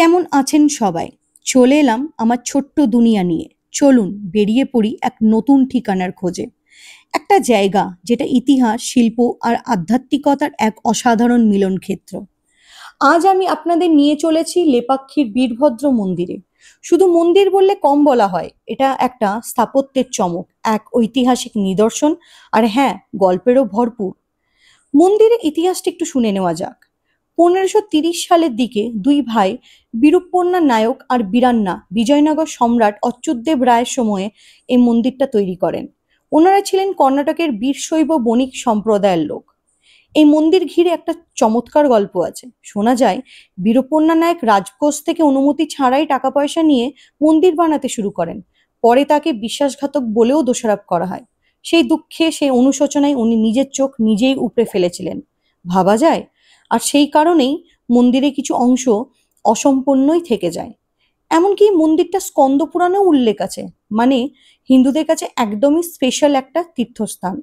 কেমন আছেন সবাই? চলে এলাম আমার ছোট্ট দুনিয়া নিয়ে। চলুন বেরিয়ে পড়ি এক নতুন ঠিকানার খোঁজে। একটা জায়গা যেটা ইতিহাস, শিল্প আর আধ্যাত্মিকতার এক অসাধারণ মিলন ক্ষেত্র। আজ আমি আপনাদের নিয়ে চলেছি লেপাক্ষীর বীরভদ্র মন্দিরে। শুধু মন্দির বললে কম বলা হয়, এটা একটা স্থাপত্যের চমক, এক ঐতিহাসিক নিদর্শন, আর হ্যাঁ, গল্পেরও ভরপুর। মন্দিরের ইতিহাসটা একটু শুনে নেওয়া যাক। 1530 সালের দিকে দুই ভাই বীরুপ্পন্না নায়ক আর বীরান্না বিজয়নগর সম্রাট অচ্যুতদেব রায়ের সময়ে এই মন্দিরটা তৈরি করেন। ওনারা ছিলেন কর্ণাটকের বীরশৈব বণিক সম্প্রদায়ের লোক। এই মন্দির ঘিরে একটা চমৎকার গল্প আছে। শোনা যায় বীরুপ্পন্না নায়ক রাজকোষ থেকে অনুমতি ছাড়াই টাকা পয়সা নিয়ে মন্দির বানাতে শুরু করেন। পরে তাকে বিশ্বাসঘাতক বলেও দোষারোপ করা হয়। সেই দুঃখে, সেই অনুশোচনায় উনি নিজের চোখ নিজেই উপড়ে ফেলেছিলেন, ভাবা যায়। আর সেই কারণেই মন্দিরে কিছু অংশ অসম্পূর্ণই থেকে যায়। এমনকি মন্দিরটা স্কন্দ পুরাণেও উল্লেখ আছে, মানে হিন্দুদের কাছে একদমই স্পেশাল একটা তীর্থস্থান।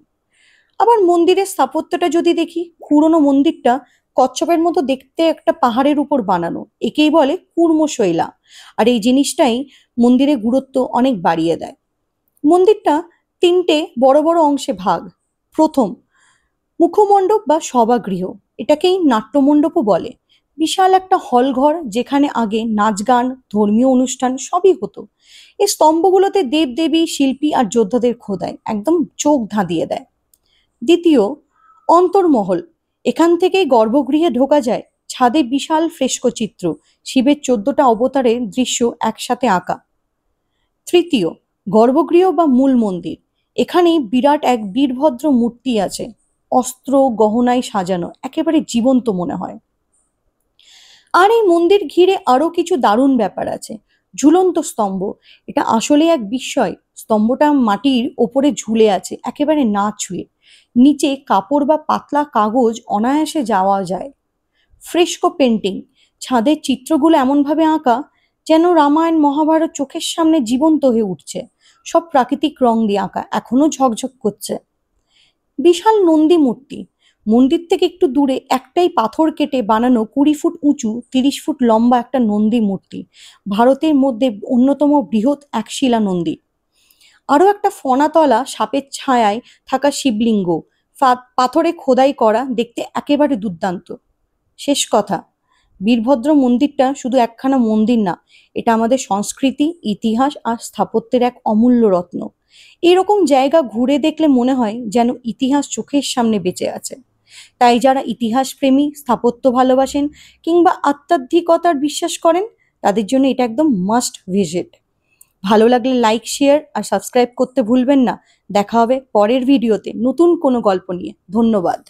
আবার মন্দিরের স্থাপত্যটা যদি দেখি, পুরনো মন্দিরটা কচ্ছপের মতো দেখতে একটা পাহাড়ের উপর বানানো, একেই বলে কুর্মশৈলা। আর এই জিনিসটাই মন্দিরের গুরুত্ব অনেক বাড়িয়ে দেয়। মন্দিরটা তিনটে বড় বড় অংশে ভাগ। প্রথম, মুখমণ্ডপ বা সভাগৃহ, এটাকেই নাট্যমণ্ডপও বলে। বিশাল একটা হল ঘর, যেখানে আগে নাচ গান, ধর্মীয় অনুষ্ঠান সবই হতো। এই স্তম্ভগুলোতে দেবদেবী, শিল্পী আর যোদ্ধাদের খোদাই একদম চোখ ধাঁধিয়ে দেয়। দ্বিতীয়, অন্তর্মহল। এখান থেকেই গর্ভগৃহে ঢোকা যায়। ছাদে বিশাল ফ্রেস্কো চিত্র, শিবের 14টা অবতারের দৃশ্য একসাথে আঁকা। তৃতীয়, গর্ভগৃহ বা মূল মন্দির। এখানেই বিরাট এক বীরভদ্র মূর্তি আছে, অস্ত্র গহনায় সাজানো, একেবারে জীবন্ত মনে হয়। আর এই মন্দির ঘিরে আরো কিছু দারুণ ব্যাপার আছে। ঝুলন্ত স্তম্ভ, এটা আসলে এক বিস্ময়। স্তম্ভটা মাটির ওপরে ঝুলে আছে, একেবারে না ছুঁয়ে। নিচে কাপড় বা পাতলা কাগজ অনায়াসে যাওয়া যায়। ফ্রেস্কো পেন্টিং, ছাদের চিত্রগুলো এমনভাবে আঁকা যেন রামায়ণ মহাভারত চোখের সামনে জীবন্ত হয়ে উঠছে। সব প্রাকৃতিক রং দিয়ে আঁকা, এখনো ঝকঝক করছে। বিশাল নন্দী মূর্তি, মন্দির থেকে একটু দূরে একটাই পাথর কেটে বানানো 20 ফুট উঁচু, 30 ফুট লম্বা একটা নন্দী মূর্তি, ভারতের মধ্যে অন্যতম বৃহৎ এক শিলা নন্দী। আরো একটা ফনাতলা সাপের ছায়ায় থাকা শিবলিঙ্গ, পাথরে খোদাই করা, দেখতে একেবারে দুর্দান্ত। শেষ কথা, বীরভদ্র মন্দিরটা শুধু একখানা মন্দির না, এটা আমাদের সংস্কৃতি, ইতিহাস আর স্থাপত্যের এক অমূল্য রত্ন। এরকম জায়গা ঘুরে দেখলে মনে হয় যেন ইতিহাস চোখের সামনে বেঁচে আছে। তাই যারা ইতিহাস প্রেমী, স্থাপত্য ভালোবাসেন কিংবা আধ্যাত্মিকতার বিশ্বাস করেন, তাদের জন্য এটা একদম মাস্ট ভিজিট। ভালো লাগলে লাইক, শেয়ার আর সাবস্ক্রাইব করতে ভুলবেন না। দেখা হবে পরের ভিডিওতে নতুন কোনো গল্প নিয়ে। ধন্যবাদ।